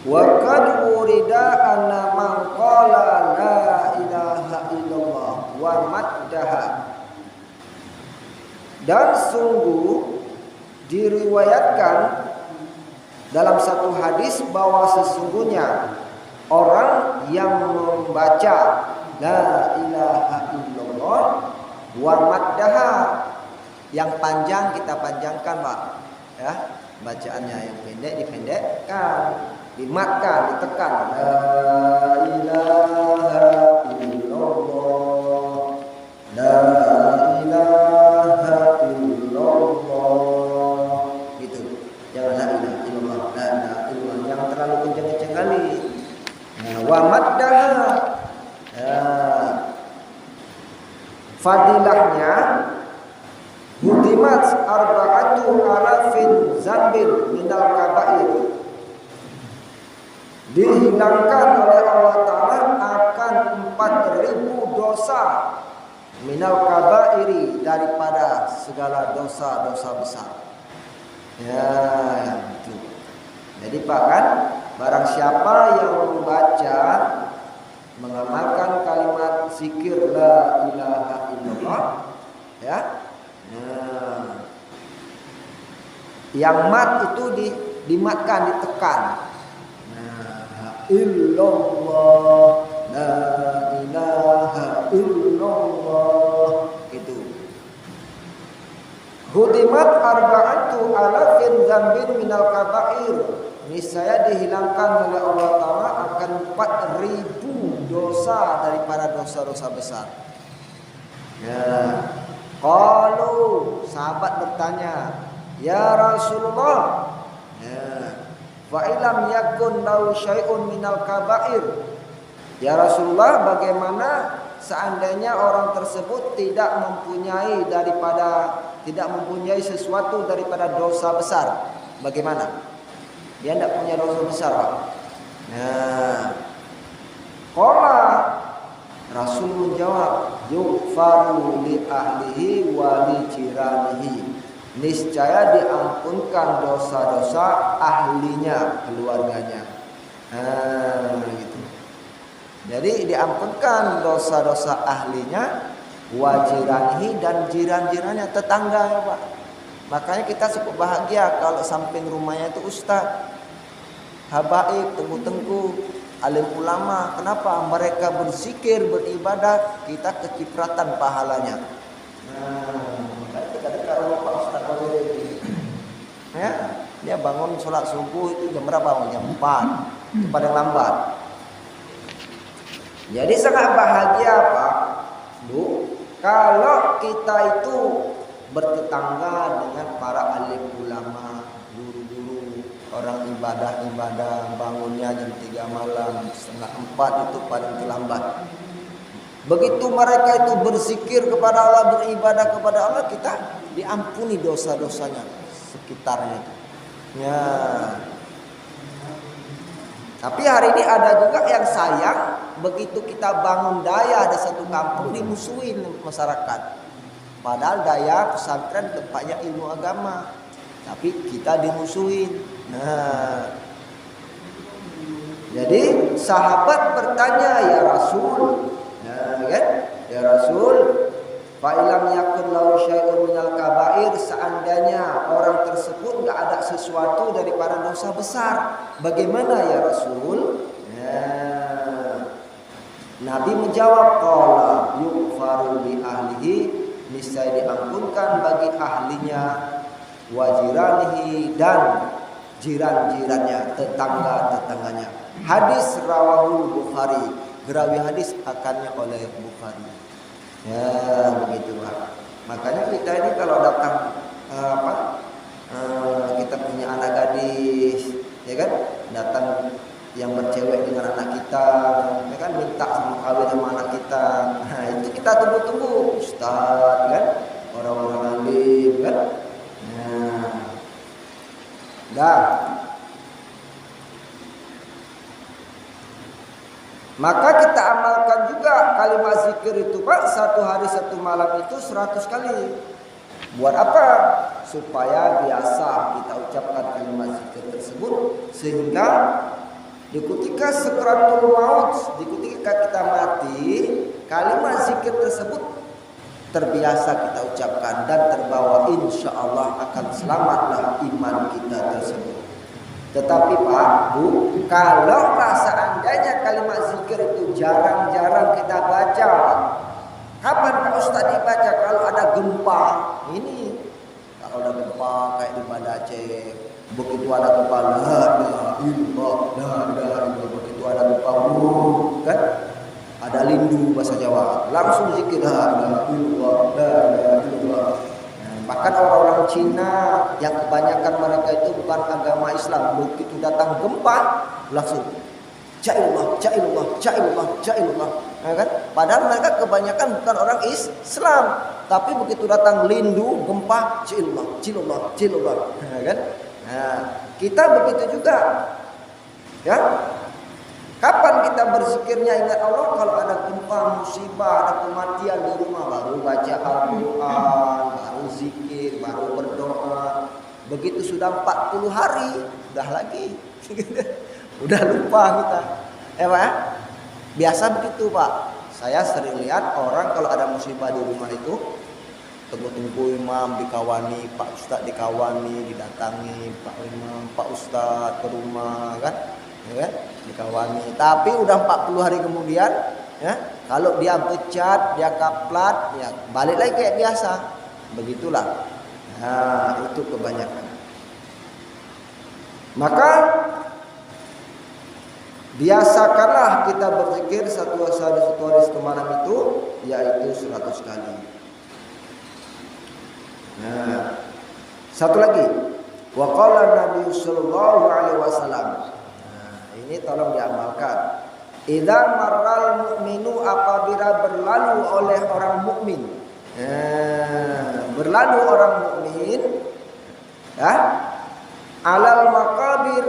Wa qad urida anna man qala la ilaha illallah wa maddaha. Dan sungguh diriwayatkan dalam satu hadis bahwa sesungguhnya orang yang membaca la ilaha illallah wa maddaha, yang panjang kita panjangkan Pak ya, bacaannya yang pendek dipendekkan, dimatkan, ditekan la ilaha illallah la ilaha illallah gitu. Jangan la ilaha illallah la ilaha illallah yang terlalu kencang-kencang kali. Wa maddaha, fadilahnya hudimat arba'atu alafin zambin minal kabair, dihilangkan oleh Allah Ta'ala akan 4.000 dosa minal kabairi, daripada segala dosa-dosa besar ya itu. Jadi Pak kan, barang siapa yang membaca, mengamalkan kalimat zikir la ilaha illallah ya, nah, yang mat itu dimatkan, ditekan, nah, illallah la ilaha illallah itu. Hudimat arba'atu alafin zambin minal kabair, niscaya dihilangkan oleh Allah Ta'ala akan 4.000 dosa daripada dosa-dosa besar ya. Qalu, sahabat bertanya, ya Rasulullah ya, fa ilam yakun lau syai'un minal kabair, ya Rasulullah, bagaimana seandainya orang tersebut tidak mempunyai sesuatu daripada dosa besar, bagaimana? Dia tidak punya dosa besar Pak. Nah, qala, Rasul menjawab, yughfaru li ahlihi wa li jiranihi, niscaya diampunkan dosa-dosa ahlinya, keluarganya. Nah, gitu. Jadi diampunkan dosa-dosa ahlinya, wa jiranihi, dan jiran-jirannya, tetangga ya Pak. Makanya kita cukup bahagia kalau samping rumahnya itu ustaz, habaib, tengku-tengku, alim ulama. Kenapa? Mereka berzikir, beribadah, kita kecipratan pahalanya. Nah, dekat-dekat rumah Pak Ustaz ya, dia bangun sholat subuh itu jam berapa? Jam 4, itu paling lambat. Jadi sangat bahagia Pak Bu, kalau kita itu bertetangga dengan para alim ulama, guru-guru, orang ibadah-ibadah, bangunnya jam 3 malam, setengah 4 itu paling terlambat. Begitu mereka itu berzikir kepada Allah, beribadah kepada Allah, kita diampuni dosa-dosanya sekitarnya itu. Ya. Tapi hari ini ada juga yang sayang, begitu kita bangun daya ada satu kampung dimusuhin masyarakat. Padahal daya pesantren tempatnya ilmu agama, tapi kita dimusuhin. Nah, jadi sahabat bertanya, ya Rasul, nah, kan? Ya Rasul, fa ilam yakun lahu syai'un minal kabair, seandainya orang tersebut enggak ada sesuatu daripada dosa besar, bagaimana ya Rasul? Nah, Nabi menjawab, qala yughfaru li ahlihi, niscaya diampunkan bagi ahlinya, wajiranihi, dan jiran-jirannya, tetangga-tetangganya. Hadis rawahul Bukhari, gerawi hadis akannya oleh Bukhari. Ya begitu Pak. Makanya kita ini kalau datang kita punya anak gadis, ya kan, datang yang bercewek dengan anak kita, ya kan, minta sama kawin sama anak kita. Nah, itu kita tunggu-tunggu ustaz, kan, orang-orang alim, kan. Nah, dah. Maka kita amalkan juga kalimat zikir itu Pak, satu hari satu malam itu 100 kali. Buat apa? Supaya biasa kita ucapkan kalimat zikir tersebut, sehingga Di ketika sekaratul maut, di ketika kita mati, kalimat zikir tersebut terbiasa kita ucapkan dan terbawa, insya Allah akan selamatlah iman kita tersebut. Tetapi Pak, Bu, kalau seandainya kalimat zikir itu jarang-jarang kita baca, kapan Pak Ustaz dibaca? Kalau ada gempa, ini kalau ada gempa kayak di Banda Aceh, begitu ada gempa, la ilaha illallah, la ilaha illallah, begitu ada gempa, kan? Ada lindu bahasa Jawa, langsung zikir la ilaha illallah, la ilaha illallah. Bahkan orang-orang Cina yang kebanyakan mereka itu bukan agama Islam, begitu datang gempa langsung Ja'ilullah, Ja'ilullah, Ja'ilullah, Ja'ilullah. Nah, kan? Padahal mereka kebanyakan bukan orang Islam, tapi begitu datang lindu, gempa, Ja'ilullah, Ja'ilullah, Ja'ilullah. Nah, kan? Nah, kita begitu juga. Ya. Kapan kita berzikirnya ingat Allah? Kalau ada gempa, musibah, ada kematian di rumah, baru baca Al-Quran, baru zikir, baru berdoa. Begitu sudah 40 hari, udah lagi. Udah lupa kita. Pak? Biasa begitu Pak. Saya sering lihat orang kalau ada musibah di rumah itu, tunggu-tunggu imam dikawani, Pak Ustadz dikawani, didatangi Pak Imam, Pak Ustadz ke rumah, kan? Ya, dikawani. Tapi udah 40 hari kemudian, ya, kalau dia pecat, dia kaplat, ya balik lagi kayak biasa. Begitulah. Nah, itu kebanyakan. Maka biasakanlah kita berzikir satu hari semalam itu, yaitu 100 kali. Nah, satu lagi. Wa qala Nabi sallallahu alaihi wasallam. Ini tolong diamalkan. Idza marral mu'minu, apabila berlalu oleh orang mukmin. Berlalu orang mukmin, ya, alal maqabir,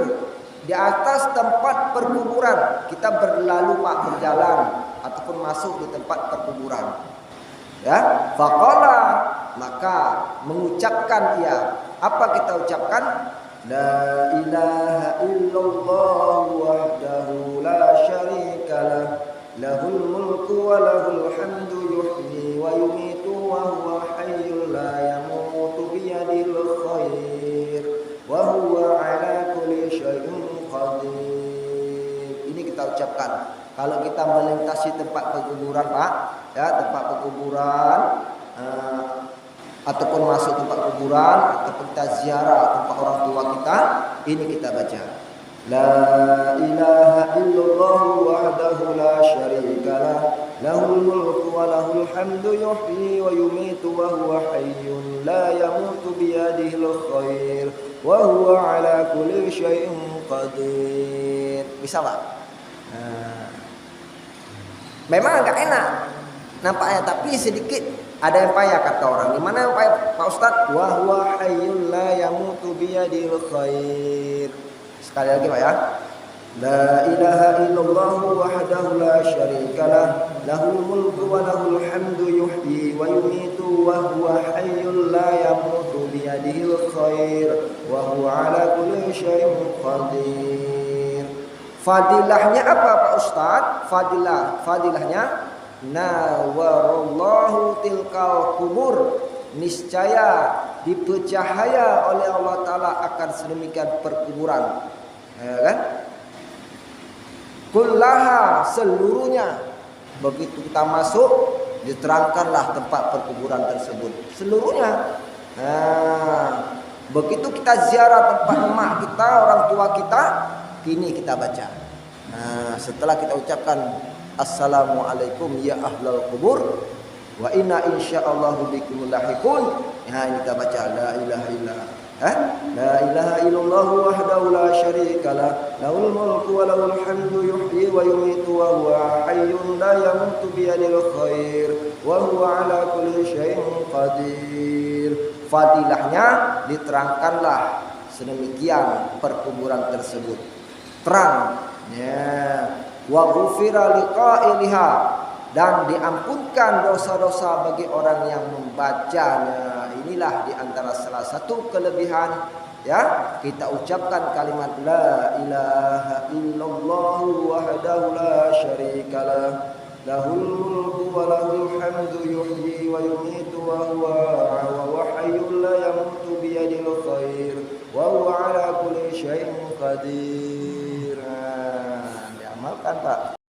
di atas tempat perkuburan. Kita berlalu Pak, berjalan ataupun masuk di tempat perkuburan. Ya, faqala, maka mengucapkan ia. Apa kita ucapkan? La ilaha illallah wahdahu la syarikalah, lahul mulku wa lahul hamdu, yuhyi wa yumitu wa huwa hayyul la yamutu biyadil khair wa huwa ala kulli syai'in qadir. Ini kita ucapkan kalau kita melintasi tempat perkuburan Pak, ya, tempat perkuburan, ataupun masuk tempat kuburan, ataupun kita ziarah tempat orang tua kita, ini kita baca. La ilaha illallah wahdahu la syarikalah, lahul mulku wa lahul hamdu, yuhyi wa yumitu wa huwa hayyun la yamutu biyadihil khair wa huwa ala kulli syai'in qadir. Bisa Pak? Memang agak enak nampaknya, tapi sedikit ada yang payah kata orang. Di mana yang payah Pak Ustadz? Wa huwa hayyul la yamutu biyadil khair. Sekali lagi Pak ya. La ilaha illallah wahdahu la syarikalah, lahul mulku wa lahul hamdu, yuhyi wa yumitu wa huwa hayyul la yamutu biyadil khair wa huwa ala kulli syai'in qadir. Fadilahnya apa Pak Ustadz? Fadilahnya nawarallahu tilkal kubur, niscaya dipercahaya oleh Allah Ta'ala akan sedemikian perkuburan, ya kan? Kullaha, seluruhnya. Begitu kita masuk, diterangkanlah tempat perkuburan tersebut seluruhnya. Nah, begitu kita ziarah tempat emak kita, orang tua kita, kini kita baca. Nah, setelah kita ucapkan Assalamualaikum ya ahlal kubur wa inna insyaallahu bikum lahiqun. Ya, ini kita baca la ilaha illallah. La ilaha illallah wahdahu la syarikalah, lahul mulku wa lahul hamdu, yuhyi wa yumitu wa huwa hayyun la yamutu biyadil khair wa huwa ala kulli syai'in qadir. Fadilahnya diterangkanlah sedemikian perkuburan tersebut. Terang, ya. Wa ghufira liqa'iliha, dan diampunkan dosa-dosa bagi orang yang membacanya. Inilah diantara salah satu kelebihan, ya, kita ucapkan kalimat la ilaha illallah wahdahu la syarika lah. Lahul mulku wa lahul hamdu yuhyi wa yumiitu wa huwa hayyun la yamutu bi yadil khair wa huwa ala kulli syai'in qadir. Diamalkan Pak.